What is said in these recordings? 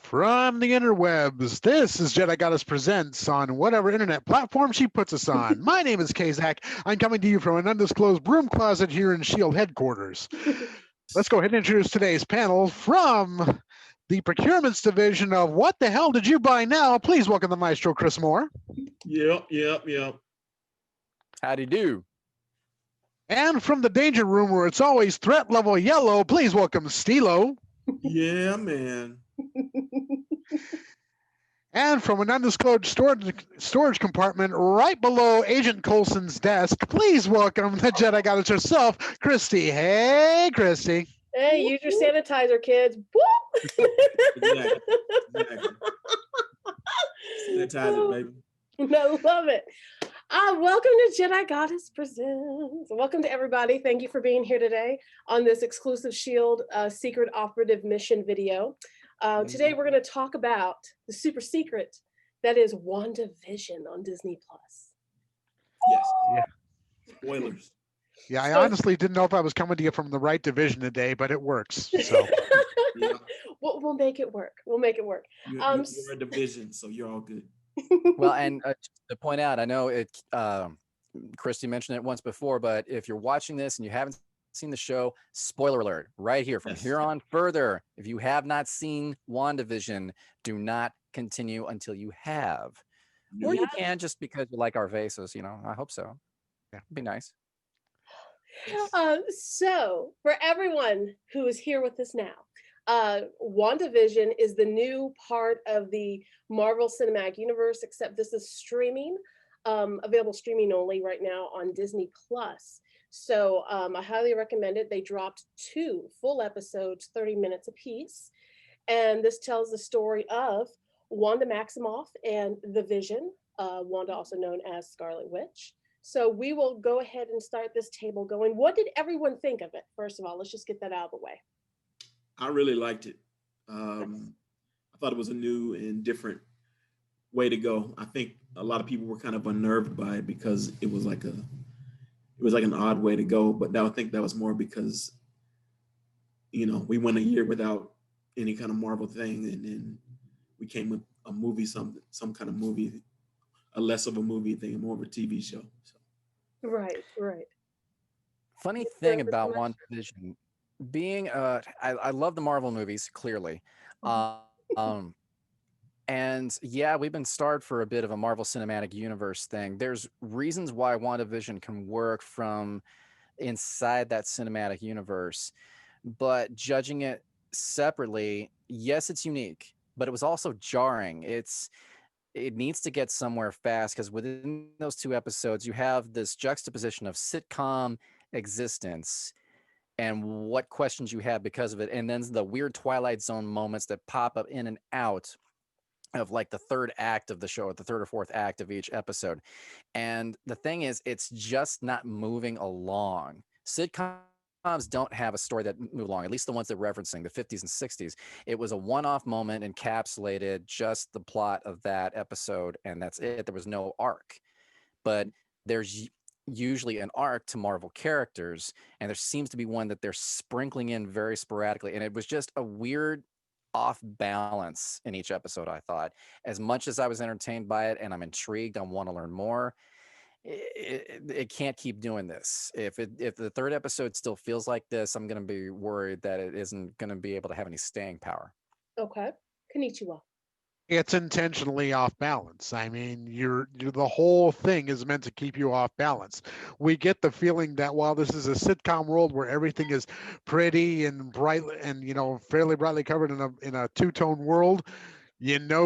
From the interwebs, this is Jedigoddess Presents on whatever internet platform she puts us on. My name is Kazak. I'm coming to you from an undisclosed broom closet here in SHIELD headquarters. Let's go ahead and introduce today's panel from the procurements division of What the Hell Did You Buy Now? Please welcome the maestro, Chris Moore. Yep. Howdy do. And from the danger room where it's always threat level yellow, please welcome Stilo. Yeah, man. And from an undisclosed storage compartment right below Agent Coulson's desk, please welcome the Jedigoddess herself, Christy. Hey, Christy. Hey, use your sanitizer, kids. Exactly. Sanitizer, baby. I love it. Welcome to Jedigoddess Presents. Welcome to everybody. Thank you for being here today on this exclusive SHIELD Secret Operative Mission video. Today we're going to talk about the super secret that is Wandavision on Disney+. Yes. Yeah. Spoilers. Yeah, I honestly didn't know if I was coming to you from the right division today, but it works. So Yeah. We'll make it work. We'll make it work. You're a division, so you're all good. Well, and to point out, I know it. Christy mentioned it once before, but if you're watching this and you haven't seen the show, spoiler alert right here. From here on further, if you have not seen WandaVision, do not continue until you have. Or you can just because you like our vases, I hope so. Yeah, it'd be nice. So for everyone who is here with us now, WandaVision is the new part of the Marvel Cinematic Universe, except this is streaming, available streaming only right now on Disney+. So I highly recommend it. They dropped 2 full episodes, 30 minutes apiece. And this tells the story of Wanda Maximoff and the Vision, Wanda also known as Scarlet Witch. So we will go ahead and start this table going. What did everyone think of it? First of all, let's just get that out of the way. I really liked it. I thought it was a new and different way to go. I think a lot of people were kind of unnerved by it because it was like an odd way to go. But I think that was more because, we went a year without any kind of Marvel thing, and then we came with a movie, some kind of movie, a less of a movie thing, and more of a TV show. So. Right. Funny thing about WandaVision being I love the Marvel movies, clearly. And yeah, we've been starved for a bit of a Marvel Cinematic Universe thing. There's reasons why WandaVision can work from inside that cinematic universe, but judging it separately, yes, it's unique, but it was also jarring. It needs to get somewhere fast because within those 2 episodes, you have this juxtaposition of sitcom existence and what questions you have because of it. And then the weird Twilight Zone moments that pop up in and out of like the 3rd act of the show, or the 3rd or 4th act of each episode. And the thing is, it's just not moving along. Sitcoms don't have a story that move along, at least the ones they're referencing, the 50s and 60s. It was a one-off moment, encapsulated just the plot of that episode, and that's it. There was no arc. But there's usually an arc to Marvel characters, and there seems to be one that they're sprinkling in very sporadically, and it was just a weird off balance in each episode. I thought, as much as I was entertained by it and I'm intrigued, I want to learn more, it can't keep doing this. If the 3rd episode still feels like this, I'm going to be worried that it isn't going to be able to have any staying power. Okay. Konnichiwa. it's intentionally off balance. I mean, the whole thing is meant to keep you off balance. We get the feeling that while this is a sitcom world where everything is pretty and bright and fairly brightly covered in a two-tone world,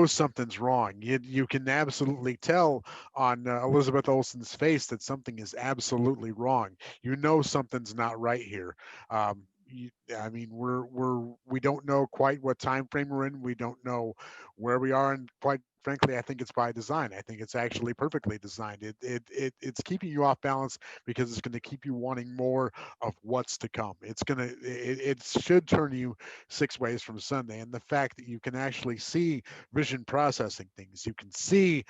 something's wrong. You can absolutely tell on Elizabeth Olsen's face that something is absolutely wrong. Something's not right here. I mean, we don't know quite what time frame we're in. We don't know where we are, and quite frankly, I think it's by design. I think it's actually perfectly designed. It's keeping you off balance because it's going to keep you wanting more of what's to come. It should turn you six ways from Sunday. And the fact that you can actually see Vision processing things, you can see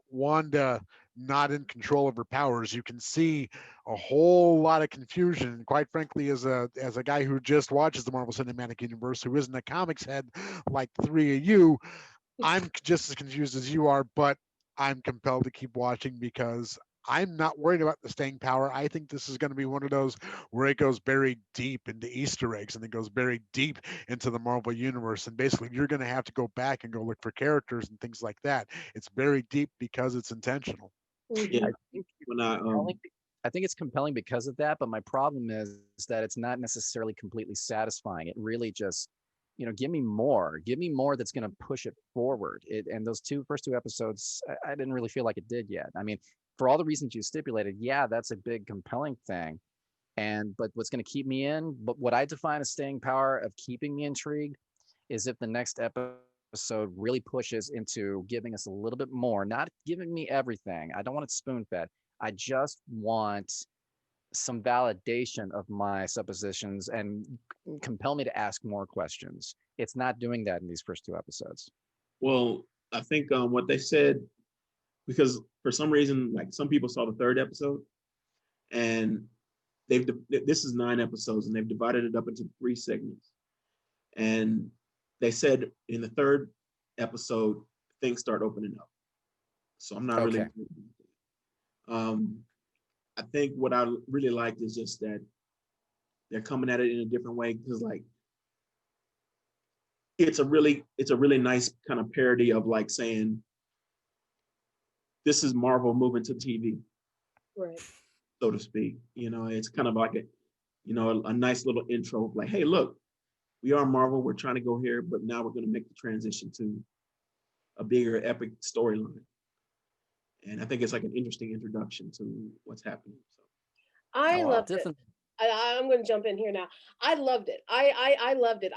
Wanda not in control of her powers. You can see a whole lot of confusion. And quite frankly, as a guy who just watches the Marvel Cinematic Universe, who isn't a comics head like three of you, I'm just as confused as you are, but I'm compelled to keep watching because I'm not worried about the staying power. I think this is going to be one of those where it goes buried deep into Easter eggs and it goes buried deep into the Marvel universe. And basically, you're going to have to go back and go look for characters and things like that. It's buried deep because it's intentional. Yeah, I think when I compelling I think it's compelling because of that, but my problem is that it's not necessarily completely satisfying. It really just, give me more. Give me more that's going to push it forward. And those first two episodes, I didn't really feel like it did yet. I mean, for all the reasons you stipulated, yeah, that's a big compelling thing. But what's going to keep me in, but what I define as staying power of keeping me intrigued is if the next episode really pushes into giving us a little bit more, not giving me everything. I don't want it spoon fed. I just want some validation of my suppositions and compel me to ask more questions. It's not doing that in these first two episodes. well, I think what they said, because for some reason, like some people saw the third episode, and this is 9 episodes, and they've divided it up into 3 segments. And they said in the third episode, things start opening up. So I'm not really. I think what I really liked is just that they're coming at it in a different way, because like it's a really nice kind of parody of like saying this is Marvel moving to TV, Right. so to speak. It's kind of like a nice little intro of like, hey, look, we are Marvel. We're trying to go here, but now we're going to make the transition to a bigger epic storyline. And I think it's like an interesting introduction to what's happening. So I I'll loved it. definitely I'm going to jump in here now. I loved it. I loved it.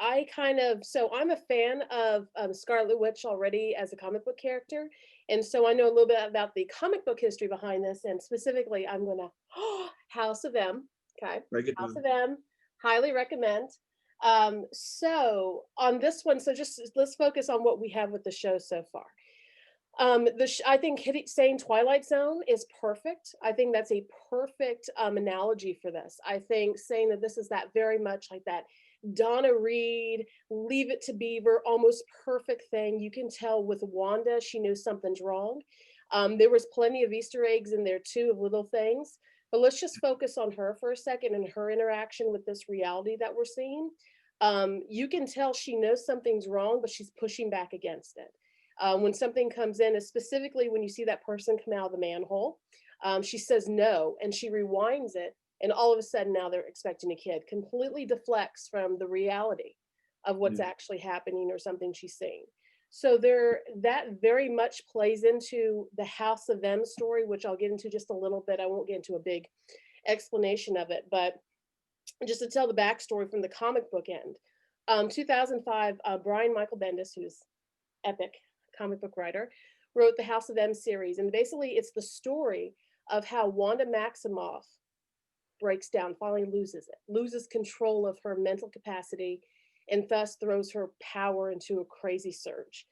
So I'm a fan of Scarlet Witch already as a comic book character. And so I know a little bit about the comic book history behind this. And specifically, I'm going to House of M. Okay. break it House down. of M. Highly recommend. So on this one, so just let's focus on what we have with the show so far. I think saying Twilight Zone is perfect. I think that's a perfect analogy for this. I think saying that this is that very much like that Donna Reed, Leave It to Beaver, almost perfect thing. You can tell with Wanda, she knows something's wrong. There was plenty of Easter eggs in there too, of little things. But let's just focus on her for a second and her interaction with this reality that we're seeing. You can tell she knows something's wrong, but she's pushing back against it. When something comes in, specifically when you see that person come out of the manhole, she says no, and she rewinds it, and all of a sudden now they're expecting a kid. Completely deflects from the reality of what's actually happening or something she's seeing. So that very much plays into the House of M story, which I'll get into just a little bit. I won't get into a big explanation of it, but just to tell the backstory from the comic book end. 2005, Brian Michael Bendis, who's epic comic book writer, wrote the House of M series. And basically it's the story of how Wanda Maximoff breaks down, finally loses control of her mental capacity, and thus throws her power into a crazy surge.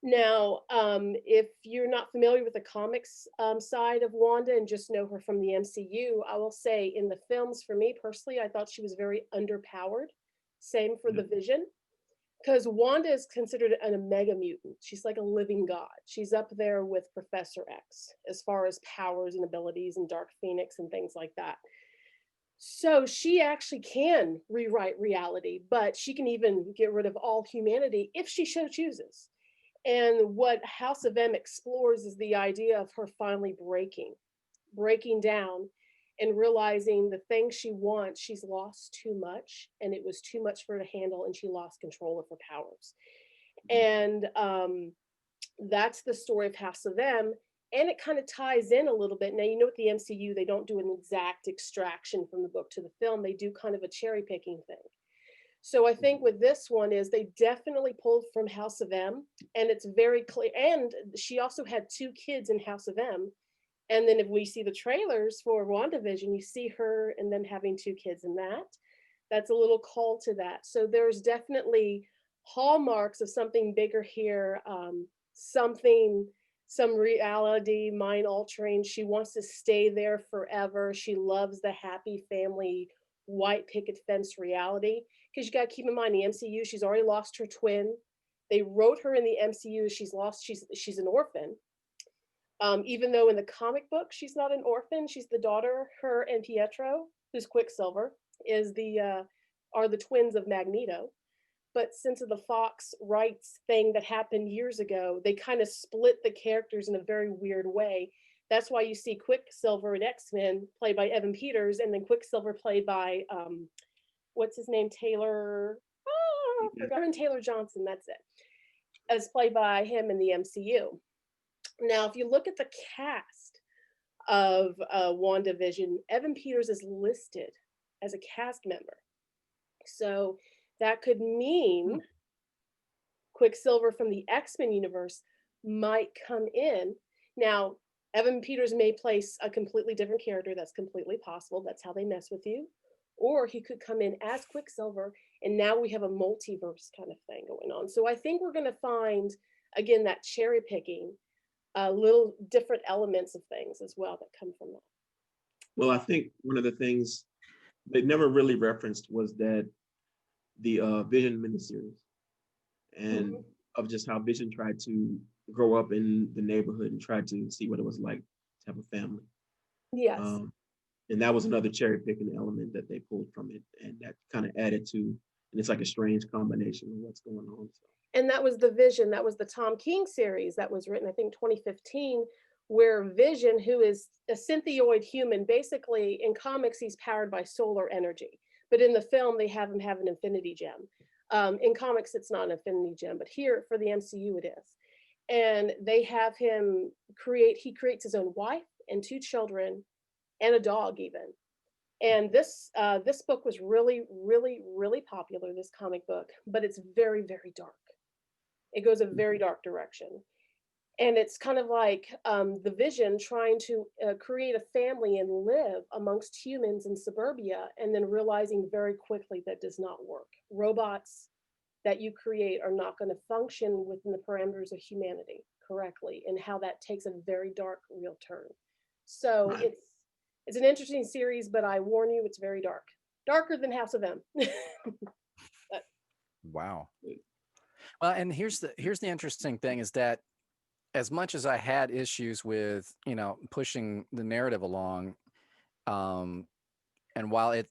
Now, if you're not familiar with the comics side of Wanda and just know her from the MCU, I will say in the films, for me personally, I thought she was very underpowered. Same for the Vision. Because Wanda is considered an omega mutant. She's like a living god. She's up there with Professor X as far as powers and abilities and Dark Phoenix and things like that. So she actually can rewrite reality, but she can even get rid of all humanity if she so chooses. And what House of M explores is the idea of her finally breaking down and realizing the thing she wants, she's lost too much, and it was too much for her to handle, and she lost control of her powers. And that's the story of House of M, and it kind of ties in a little bit. Now, with the MCU, they don't do an exact extraction from the book to the film. They do kind of a cherry picking thing. So I think with this one is they definitely pulled from House of M, and it's very clear. And she also had 2 kids in House of M. And then if we see the trailers for WandaVision, you see her and them having 2 kids in that. That's a little call to that. So there's definitely hallmarks of something bigger here, some reality, mind altering. She wants to stay there forever. She loves the happy family, white picket fence reality. Because you got to keep in mind the MCU, she's already lost her twin. They wrote her in the MCU, she's an orphan. Even though in the comic book she's not an orphan, she's the daughter. Her and Pietro, who's Quicksilver, are the twins of Magneto. But since of the Fox rights thing that happened years ago, they kind of split the characters in a very weird way. That's why you see Quicksilver in X-Men played by Evan Peters, and then Quicksilver played by what's his name, Taylor? Oh, I forgot. Taylor Johnson. That's it. As played by him in the MCU. Now, if you look at the cast of WandaVision, Evan Peters is listed as a cast member. So that could mean Quicksilver from the X-Men universe might come in. Now, Evan Peters may place a completely different character. That's completely possible. That's how they mess with you. Or he could come in as Quicksilver, and now we have a multiverse kind of thing going on. So I think we're going to find, again, that cherry picking, little different elements of things as well that come from that. Well, I think one of the things they never really referenced was that the Vision miniseries, and of just how Vision tried to grow up in the neighborhood and tried to see what it was like to have a family. Yes. And that was another cherry picking element that they pulled from it, and that kind of added to, and it's like a strange combination of what's going on. So. And that was the Vision. That was the Tom King series that was written, I think, 2015, where Vision, who is a synthioid human, basically in comics, he's powered by solar energy. But in the film, they have him have an infinity gem. In comics, it's not an infinity gem, but here for the MCU, it is. And they have him he creates his own wife and 2 children and a dog even. And this book was really, really, really popular, this comic book, but it's very, very dark. It goes a very dark direction. And it's kind of like the Vision trying to create a family and live amongst humans in suburbia, and then realizing very quickly that does not work. Robots that you create are not going to function within the parameters of humanity correctly, and how that takes a very dark, real turn. So Right. It's an interesting series, but I warn you, it's very dark. Darker than House of M. Wow. Well, and here's the interesting thing is that as much as I had issues with, pushing the narrative along, and while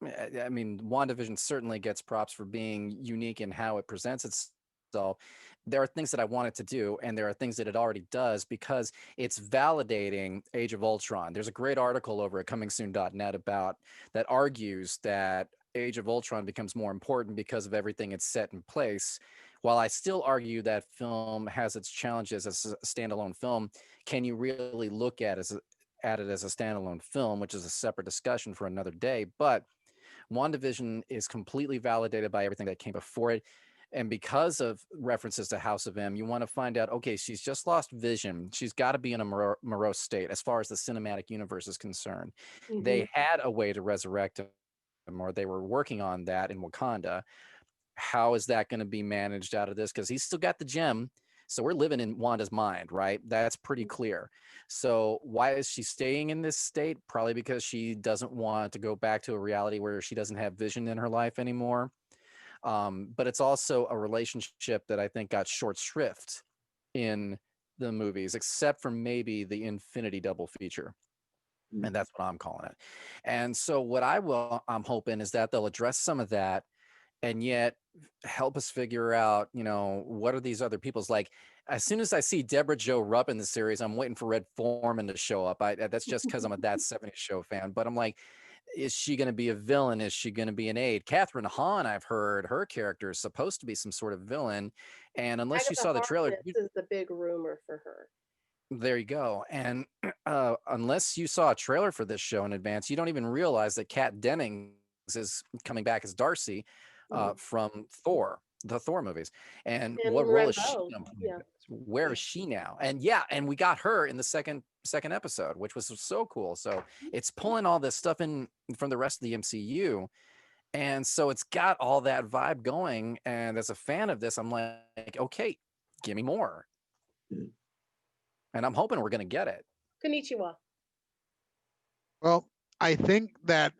WandaVision certainly gets props for being unique in how it presents itself, there are things that I want it to do, and there are things that it already does because it's validating Age of Ultron. There's a great article over at comingsoon.net that argues that Age of Ultron becomes more important because of everything it's set in place. While I still argue that film has its challenges as a standalone film, can you really look at it as a standalone film, which is a separate discussion for another day? But WandaVision is completely validated by everything that came before it. And because of references to House of M, you want to find out, okay, she's just lost Vision. She's got to be in a morose state as far as the cinematic universe is concerned. Mm-hmm. They had a way to resurrect him, or they were working on that in Wakanda. How is that going to be managed out of this? Because he's still got the gem. So we're living in Wanda's mind, right? That's pretty clear. So why is she staying in this state? Probably because she doesn't want to go back to a reality where she doesn't have Vision in her life anymore. But it's also a relationship that I think got short shrift in the movies, except for maybe the Infinity double feature. And that's what I'm calling it. And so what I'm hoping is that they'll address some of that, and yet help us figure out, what are these other people's like. As soon as I see Deborah Jo Rupp in the series, I'm waiting for Red Foreman to show up. That's just because I'm a That 70s Show fan. But I'm like, is she going to be a villain? Is she going to be an aide? Catherine Hahn, I've heard her character is supposed to be some sort of villain. And unless you saw the trailer, this is the big rumor for her. There you go. And unless you saw a trailer for this show in advance, you don't even realize that Kat Dennings is coming back as Darcy. from Thor, the Thor movies. And And what role is she Rambeau, gonna play? yeah. Where is she now? And yeah, and we got her in the second episode, which was so cool. So it's pulling all this stuff in from the rest of the MCU. And so it's got all that vibe going. And as a fan of this, I'm like, okay, give me more. And I'm hoping we're going to get it. Konnichiwa. Well, I think that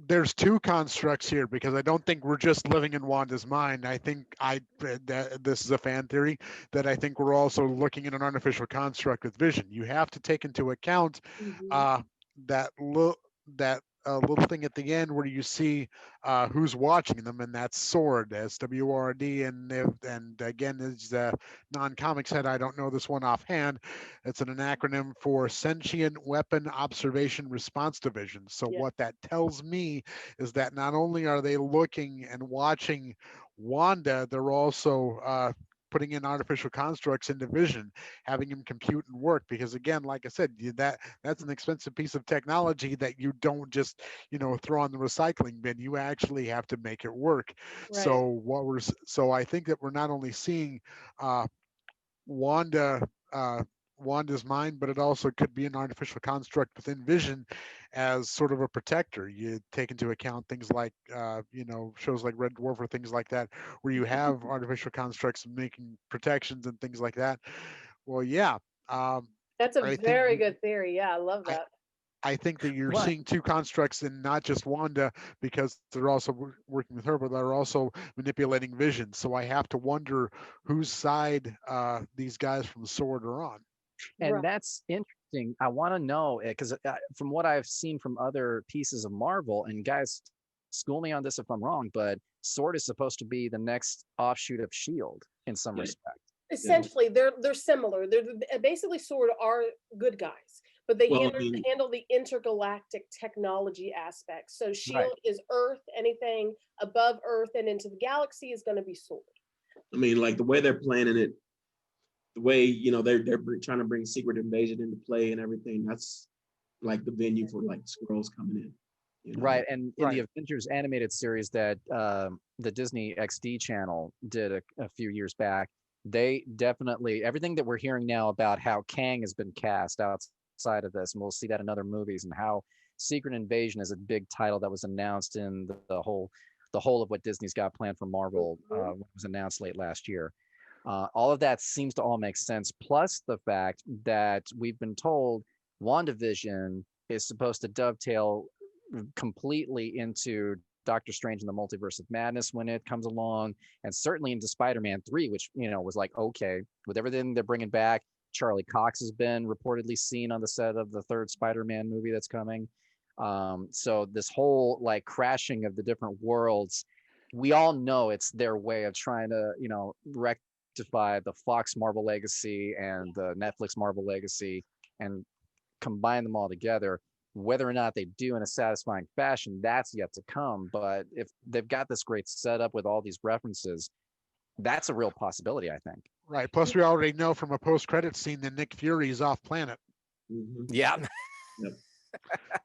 there's two constructs here because I don't think we're just living in Wanda's mind. I think this is a fan theory that I think we're also looking at an artificial construct with Vision. You have to take into account that little thing at the end where you see who's watching them, and that's SWORD, SWORD, and again, is non-comics head. I don't know this one offhand. It's an acronym for Sentient Weapon Observation Response Division. So what that tells me is that not only are they looking and watching Wanda, they're also putting in artificial constructs into Vision, having him compute and work. Because again, like I said, that's an expensive piece of technology that you don't just throw on the recycling bin. You actually have to make it work. Right. So I think that we're not only seeing Wanda's mind, but it also could be an artificial construct within Vision as sort of a protector. You take into account things like shows like Red Dwarf or things like that, where you have artificial constructs making protections and things like that. Well, yeah. That's a very good theory. Yeah, I love that. I think that you're seeing two constructs in not just Wanda, because they're also working with her, but they're also manipulating Vision. So I have to wonder whose side these guys from SWORD are on. And that's interesting. I want to know, because from what I've seen from other pieces of Marvel, and guys, school me on this if I'm wrong, but SWORD is supposed to be the next offshoot of S.H.I.E.L.D. in some respect. Essentially, they're similar. They're basically SWORD are good guys, but they handle the intergalactic technology aspects. So S.H.I.E.L.D. is Earth. Anything above Earth and into the galaxy is going to be SWORD. I mean, like the way they're planning it, the way they're trying to bring Secret Invasion into play and everything. That's like the venue for like Skrulls coming in. Right, and in the Avengers animated series that the Disney XD channel did a few years back, they definitely, everything that we're hearing now about how Kang has been cast outside of this, and we'll see that in other movies, and how Secret Invasion is a big title that was announced in the whole of what Disney's got planned for Marvel when it was announced late last year. All of that seems to all make sense, plus the fact that we've been told WandaVision is supposed to dovetail completely into Doctor Strange and the Multiverse of Madness when it comes along, and certainly into Spider-Man 3, which was like, okay, with everything they're bringing back. Charlie Cox has been reportedly seen on the set of the third Spider-Man movie that's coming. So this whole like crashing of the different worlds, we all know it's their way of trying to rectify the Fox Marvel legacy and the Netflix Marvel legacy and combine them all together. Whether or not they do in a satisfying fashion, that's yet to come. But if they've got this great setup with all these references, that's a real possibility, I think. Right. Plus, we already know from a post-credit scene that Nick Fury is off planet. Yeah. Yep.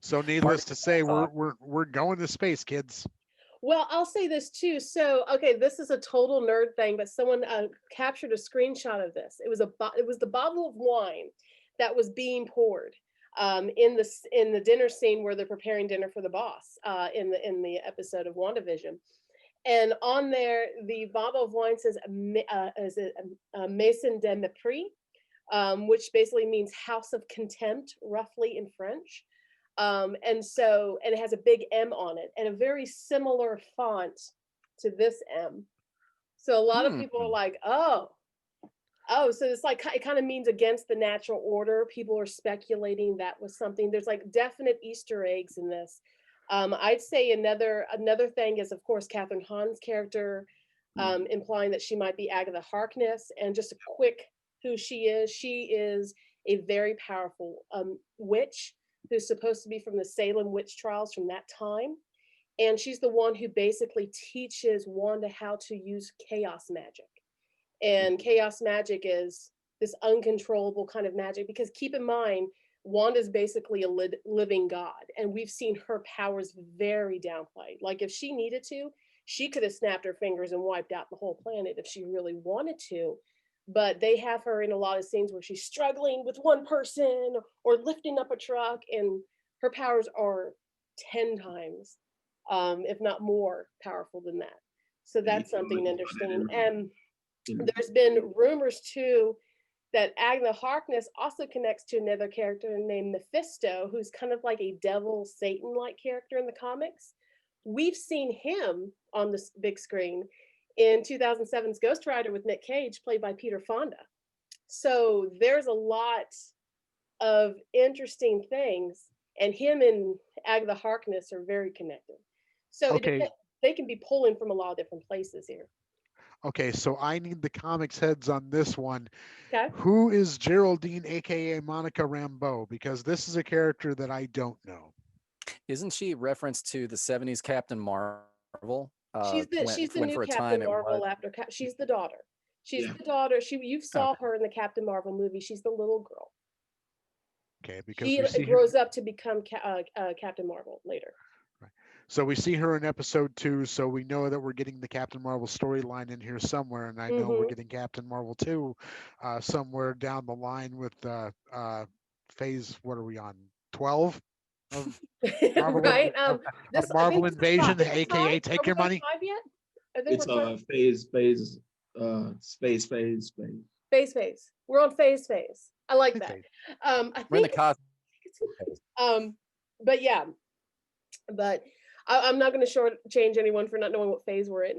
So, needless to say, we're going to space, kids. Well, I'll say this too. So, okay, this is a total nerd thing, but someone captured a screenshot of this. It was the bottle of wine that was being poured in the dinner scene where they're preparing dinner for the boss in the episode of WandaVision. And on there, the bottle of wine says Maison de Mépris, which basically means house of contempt, roughly in French. And it has a big M on it and a very similar font to this M. So a lot of people are like, oh, so it's like, it kind of means against the natural order. People are speculating that was something. There's like definite Easter eggs in this. I'd say another thing is, of course, Catherine Hahn's character, implying that she might be Agatha Harkness. And just a quick who she is. She is a very powerful witch who's supposed to be from the Salem witch trials from that time. And she's the one who basically teaches Wanda how to use chaos magic. And chaos magic is this uncontrollable kind of magic, because keep in mind, Wanda's basically a living god, and we've seen her powers very downplayed. Like if she needed to, She could have snapped her fingers and wiped out the whole planet if she really wanted to. But they have her in a lot of scenes where she's struggling with one person or lifting up a truck, and her powers are 10 times, if not more, powerful than that. So that's something interesting. And there's been rumors too that Agna Harkness also connects to another character named Mephisto, who's kind of like a devil Satan-like character in the comics. We've seen him on the big screen in 2007's Ghost Rider with Nick Cage, played by Peter Fonda. So there's a lot of interesting things, and him and Agatha Harkness are very connected. So they can be pulling from a lot of different places here. Okay, so I need the comics heads on this one. Okay. Who is Geraldine, aka Monica Rambeau? Because this is a character that I don't know. Isn't she referenced to the 70s Captain Marvel? She's the new Captain Marvel after she's the daughter. She's the daughter. You saw her in the Captain Marvel movie. She's the little girl. Okay, because she grows up to become Captain Marvel later. Right. So we see her in episode 2, so we know that we're getting the Captain Marvel storyline in here somewhere, and I know we're getting Captain Marvel 2 somewhere down the line with phase, what are we on, 12? Of Marvel, right. Marvel Invasion, aka Take Your Money. It's phase. We're on phase. I like that. We're in the cosmic. But yeah, but I'm not going to shortchange anyone for not knowing what phase we're in.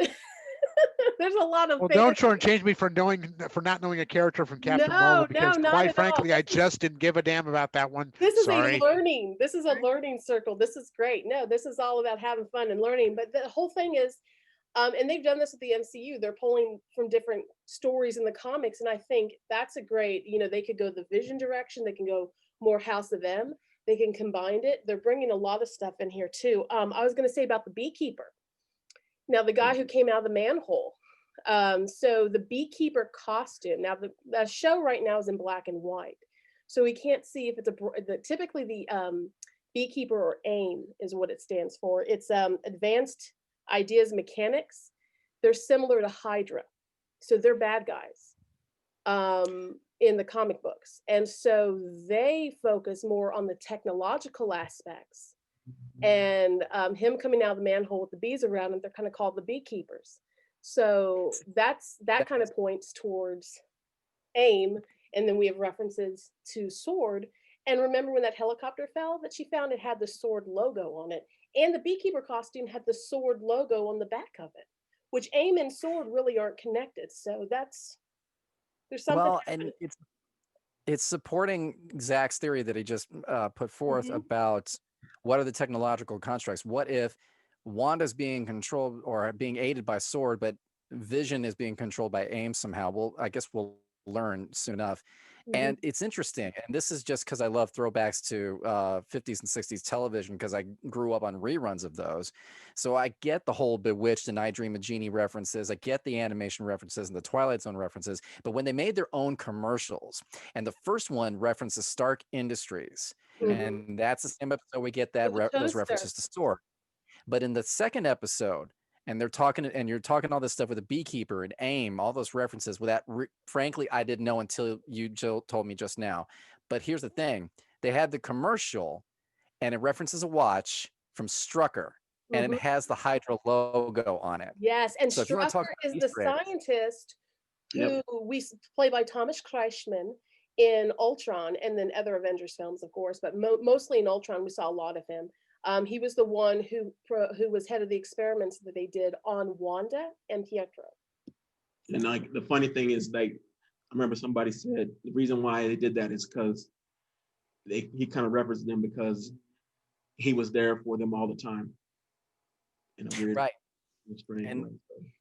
There's a lot of. Well, don't shortchange me for not knowing a character from Captain Marvel, because quite frankly, I just didn't give a damn about that one. This is a learning. This is a learning circle. This is great. No, this is all about having fun and learning. But the whole thing is, and they've done this with the MCU. They're pulling from different stories in the comics, and I think that's a great. They could go the Vision direction. They can go more House of M. They can combine it. They're bringing a lot of stuff in here too. I was going to say about the beekeeper. Now, the guy who came out of the manhole. So the beekeeper costume. Now, the show right now is in black and white, so we can't see if it's typically the beekeeper, or AIM is what it stands for. It's Advanced Ideas Mechanics. They're similar to Hydra, so they're bad guys in the comic books, and so they focus more on the technological aspects. And him coming out of the manhole with the bees around him, they're kind of called the beekeepers. So that kind of points towards AIM. And then we have references to Sword. And remember when that helicopter fell that she found, it had the Sword logo on it. And the beekeeper costume had the Sword logo on the back of it, which AIM and Sword really aren't connected. So there's something. Well, and it's supporting Zach's theory that he just put forth about what are the technological constructs. What if Wanda's being controlled or being aided by Sword, but Vision is being controlled by AIM somehow? Well, I guess we'll learn soon enough. And it's interesting. And this is just because I love throwbacks to 50s and 60s television, because I grew up on reruns of those. So I get the whole Bewitched and I Dream of Jeannie references. I get the animation references and the Twilight Zone references. But when they made their own commercials, and the first one references Stark Industries, and that's the same episode we get that those references to Sword. But in the second episode, and they're talking, and you're talking all this stuff with a beekeeper and AIM, all those references. Well, frankly, I didn't know until you told me just now. But here's the thing: they had the commercial, and it references a watch from Strucker, and it has the Hydra logo on it. Yes, and so Strucker is the scientist who we play by Thomas Kreischman in Ultron, and then other Avengers films, of course, but mostly in Ultron, we saw a lot of him. He was the one who was head of the experiments that they did on Wanda and Pietro. And like the funny thing is, like, I remember somebody said the reason why they did that is because he kind of referenced them because he was there for them all the time. In a weird, strange way.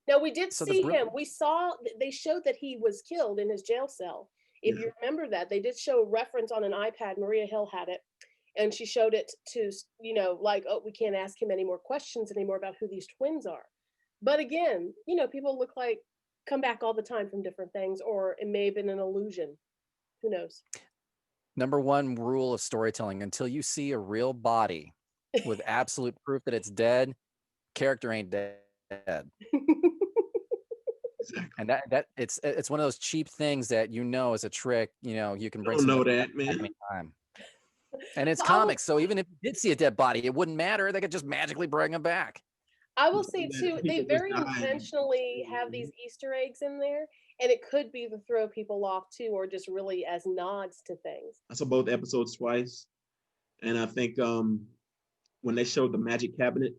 No, we did see him. We saw they showed that he was killed in his jail cell. If you remember that, they did show a reference on an iPad. Maria Hill had it. And she showed it to, like, oh, we can't ask him any more questions anymore about who these twins are. But again, people come back all the time from different things, or it may have been an illusion. Who knows? Number one rule of storytelling: until you see a real body with absolute proof that it's dead, character ain't dead. Exactly. And that it's one of those cheap things that is a trick. You can I bring don't know somebody that, back man. anytime. And it's So I will, comics, so even if you did see a dead body, it wouldn't matter. They could just magically bring him back. I I'm will say saying that too, if they people just very die and intentionally have these Easter eggs in there, and it could be to throw people off too, or just really as nods to things. I saw both episodes twice, and I think when they showed the magic cabinet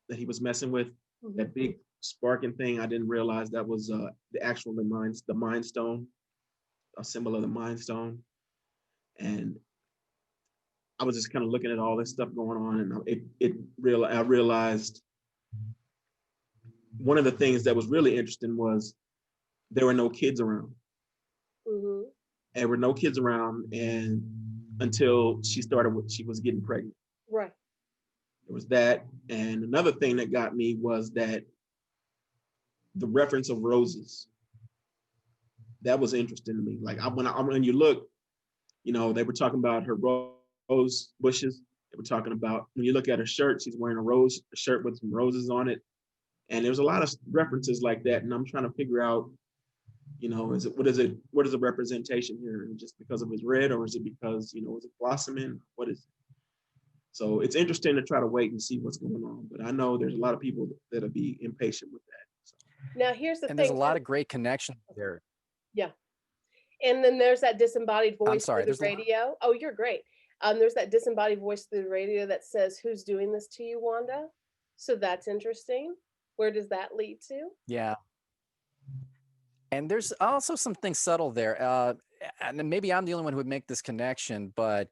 that he was messing with, Mhm. that big sparking thing, I didn't realize that was the Mind Stone, a symbol of the Mind Stone, and I was just kind of looking at all this stuff going on, and I realized one of the things that was really interesting was there were no kids around. Mhm. There were no kids around, and until she was getting pregnant. Right. There was that, and another thing that got me was that the reference of roses. That was interesting to me. Like when you look, they were talking about her rose bushes. They were talking about when you look at her shirt, she's wearing a shirt with some roses on it, and there's a lot of references like that. And I'm trying to figure out, what is the representation here? Just because of his red, or is it because is it blossoming? What is it? So it's interesting to try to wait and see what's going on. But I know there's a lot of people that'll be impatient with that. So. Now here's the And there's a thing. lot of great connections there. Yeah. And then there's that disembodied I'm voice sorry, through the radio. Oh, you're great. There's that disembodied voice through the radio that says, "Who's doing this to you, Wanda?" So that's interesting. Where does that lead to? Yeah. And there's also something subtle there. And then maybe I'm the only one who would make this connection, but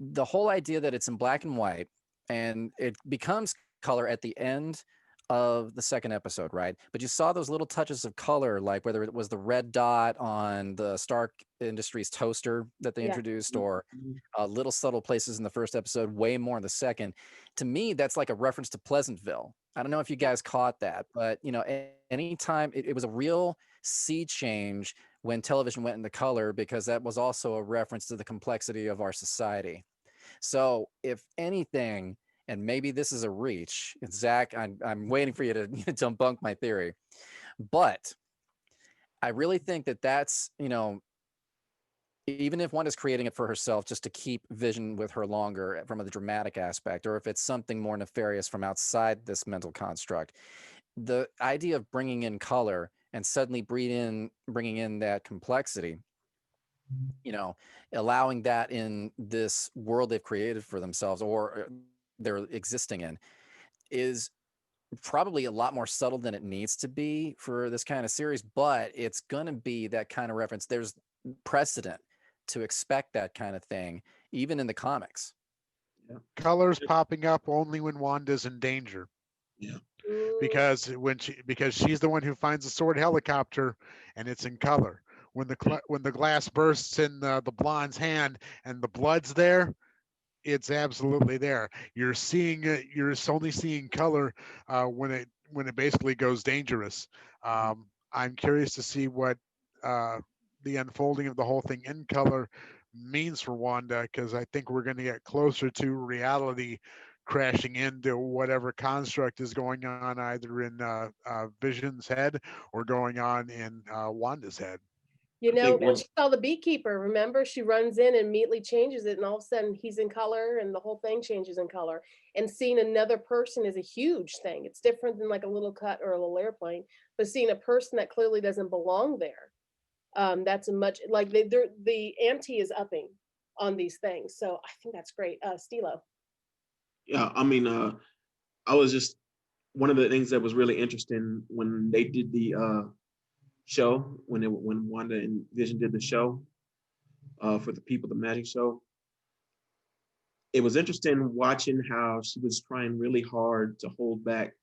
the whole idea that it's in black and white and it becomes color at the end of the second episode, right? But you saw those little touches of color, like whether it was the red dot on the Stark Industries toaster that they Yeah. introduced, or little subtle places in the first episode, way more in the second. To me, that's like a reference to Pleasantville. I don't know if you guys caught that, but anytime it was a real sea change when television went into color, because that was also a reference to the complexity of our society. So if anything, and maybe this is a reach, Zach, I'm waiting for you to debunk my theory, but I really think that that's, even if Wanda's creating it for herself just to keep Vision with her longer from the dramatic aspect, or if it's something more nefarious from outside this mental construct, the idea of bringing in color and suddenly bringing in that complexity, allowing that in this world they've created for themselves, or they're existing in, is probably a lot more subtle than it needs to be for this kind of series, but it's going to be that kind of reference. There's precedent to expect that kind of thing, even in the comics. Yeah. Colors popping up only when Wanda's in danger. Yeah. Because she's the one who finds the sword helicopter, and it's in color. When the glass bursts in the blonde's hand and the blood's there, it's absolutely there. You're seeing it. You're only seeing color when it basically goes dangerous. I'm curious to see what the unfolding of the whole thing in color means for Wanda, because I think we're going to get closer to reality crashing into whatever construct is going on either in Vision's head or going on in Wanda's head. When she saw the beekeeper, remember, she runs in and immediately changes it, and all of a sudden he's in color and the whole thing changes in color. And seeing another person is a huge thing. It's different than like a little cut or a little airplane, but seeing a person that clearly doesn't belong there, that's a much, like the ante is upping on these things. So I think that's great. Stilo. Yeah, I mean, I was just one of the things that was really interesting when they did the show, when Wanda and Vision did the show for the people, the magic show. It was interesting watching how she was trying really hard to hold back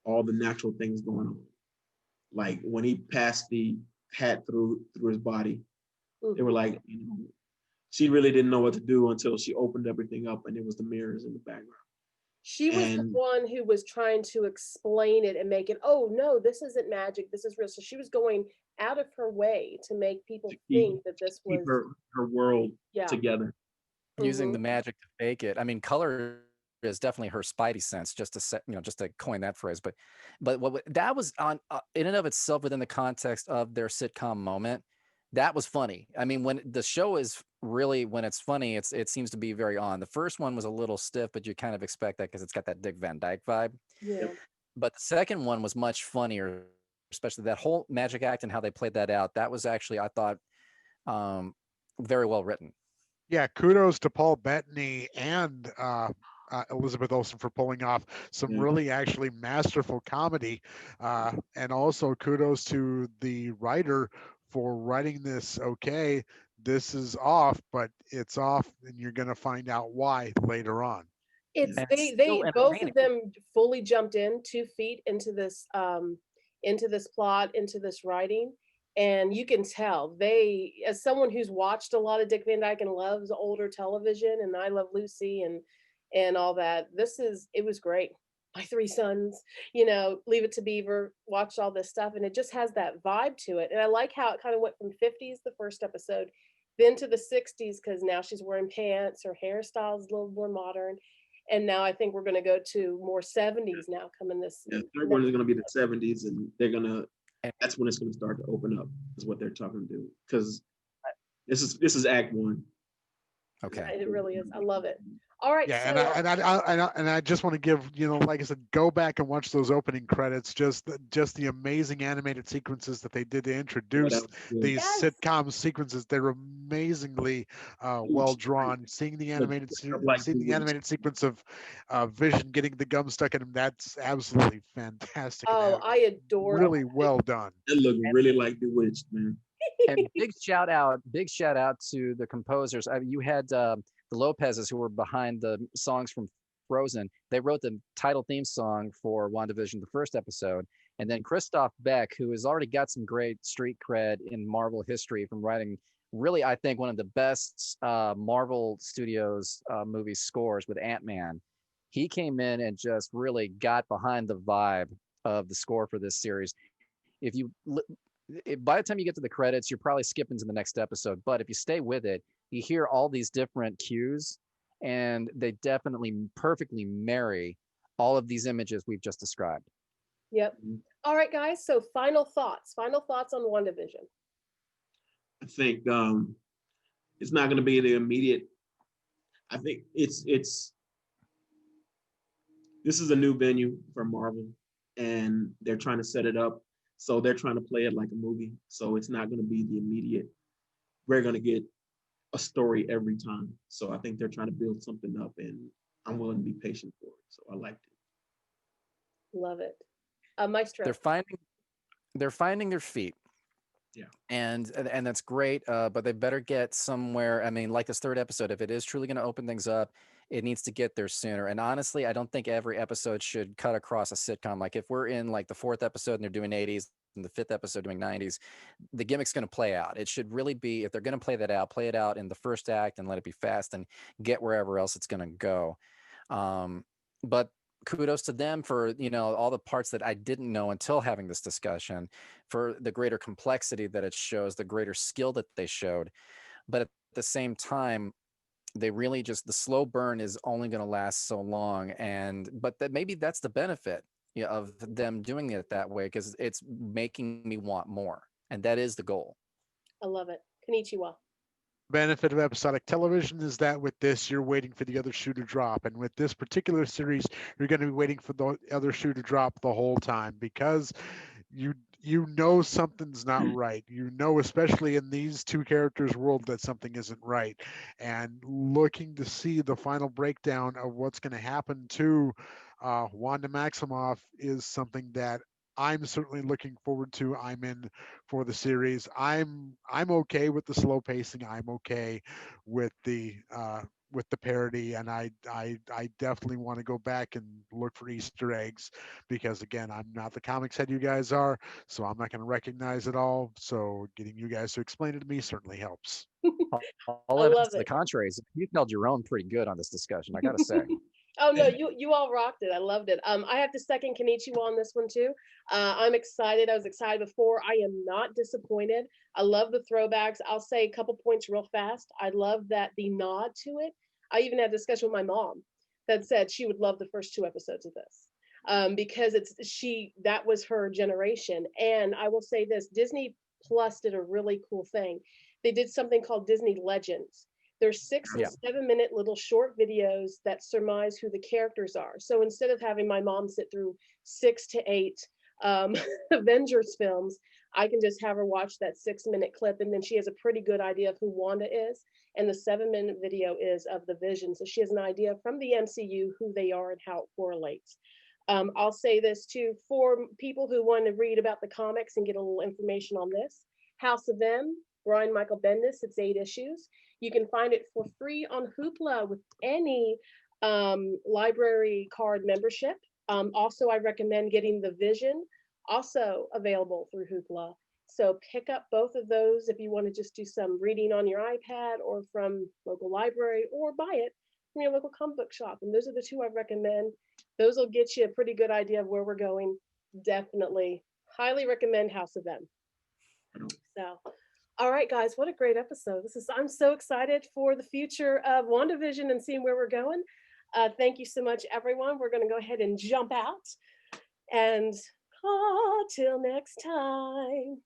all the natural things going on. Like when he passed the hat through his body, they were like, she really didn't know what to do until she opened everything up, and it was the mirrors in the background. She was the one who was trying to explain it and make it, oh no, this isn't magic, this is real. So she was going out of her way to make people think that this was her world together. Using the magic to fake it. I mean, color is definitely her spidey sense, just to set, just to coin that phrase. But that was on in and of itself within the context of their sitcom moment. That was funny. I mean, when the show is really when it's funny, it seems to be very on. The first one was a little stiff, but you kind of expect that because it's got that Dick Van Dyke vibe. Yeah. But the second one was much funnier, especially that whole magic act and how they played that out. That was actually, I thought, very well written. Yeah, kudos to Paul Bettany and Elizabeth Olsen for pulling off some really actually masterful comedy. And also kudos to the writer for writing this. Okay, this is off, but it's off, and you're going to find out why later on. It's And they it's still both of entertaining. them fully jumped in 2 feet into this plot, into this writing. And you can tell they, as someone who's watched a lot of Dick Van Dyke and loves older television, and I Love Lucy and all that, it was great. My Three Sons, Leave It to Beaver, watched all this stuff, and it just has that vibe to it. And I like how it kind of went from 50s, the first episode, then to the 60s, because now she's wearing pants, her hairstyle is a little more modern. And now I think we're going to go to more 70s now coming this. Yeah, third one is going to be the 70s, and that's when it's going to start to open up, is what they're talking to do. Because this is Act 1. Okay. It really is. I love it. All right. Yeah, So, and I just want to give, like I said, go back and watch those opening credits. Just the amazing animated sequences that they did to introduce these Yes. sitcom sequences. They're amazingly well drawn. Seeing the animated sequence of Vision getting the gum stuck in him, that's absolutely fantastic. Oh, I adore really that. well done. It looked really like Bewitched, man. And big shout out to the composers. You had the Lopez's, who were behind the songs from Frozen. They wrote the title theme song for WandaVision, the first episode. And then Christoph Beck, who has already got some great street cred in Marvel history from writing really, I think, one of the best Marvel Studios movie scores with Ant-Man. He came in and just really got behind the vibe of the score for this series. By the time you get to the credits, you're probably skipping to the next episode. But if you stay with it, you hear all these different cues, and they definitely perfectly marry all of these images we've just described. Yep. All right, guys. So final thoughts on WandaVision. I think it's not going to be the immediate. I think this is a new venue for Marvel, and they're trying to set it up. So they're trying to play it like a movie. So it's not going to be the immediate, we're going to get a story every time. So I think they're trying to build something up, and I'm willing to be patient for it. So I liked it. Love it. Maestro. They're finding their feet. Yeah. And that's great. But they better get somewhere. I mean, like this third episode, if it is truly going to open things up, it needs to get there sooner. And honestly, I don't think every episode should cut across a sitcom. Like if we're in like the fourth episode and they're doing 80s and the fifth episode doing 90s, the gimmick's going to play out. It should really be, if they're going to play it out in the first act and let it be fast and get wherever else it's going to go. But kudos to them for, all the parts that I didn't know until having this discussion, for the greater complexity that it shows, the greater skill that they showed. But at the same time, they really the slow burn is only going to last so long. But maybe that's the benefit of them doing it that way, because it's making me want more. And that is the goal. I love it. Konnichiwa. Benefit of episodic television is that with this, you're waiting for the other shoe to drop. And with this particular series, you're going to be waiting for the other shoe to drop the whole time, because you know something's not right. Especially in these two characters' world, that something isn't right. And looking to see the final breakdown of what's going to happen to Wanda Maximoff is something that I'm certainly looking forward to. I'm in for the series. I'm okay with the slow pacing. I'm okay with the parody, and I definitely want to go back and look for Easter eggs, because again, I'm not the comics head you guys are, so I'm not going to recognize it all. So getting you guys to explain it to me certainly helps. All evidence to the contrary is you've held your own pretty good on this discussion, I gotta say. Oh no, you all rocked it. I loved it. I have to second Konnichiwa on this one too. I'm excited. I was excited before. I am not disappointed. I love the throwbacks. I'll say a couple points real fast. I love that the nod to it. I even had a discussion with my mom. that said she would love the first 2 episodes of this. Because that was her generation. And I will say this, Disney Plus did a really cool thing. They did something called Disney Legends. There's 6 and 7 minute little short videos that surmise who the characters are. So instead of having my mom sit through 6 to 8 Avengers films, I can just have her watch that 6-minute clip, and then she has a pretty good idea of who Wanda is. And the 7-minute video is of the Vision. So she has an idea from the MCU who they are and how it correlates. I'll say this too, for people who want to read about the comics and get a little information on this, House of M, Brian Michael Bendis, it's 8 issues. You can find it for free on Hoopla with any library card membership. Also, I recommend getting the Vision, also available through Hoopla. So pick up both of those if you want to just do some reading on your iPad or from local library, or buy it from your local comic book shop. And those are the 2 I recommend. Those will get you a pretty good idea of where we're going. Definitely highly recommend House of M. So, all right, guys, what a great episode. I'm so excited for the future of WandaVision and seeing where we're going. Thank you so much, everyone. We're going to go ahead and jump out. And till next time.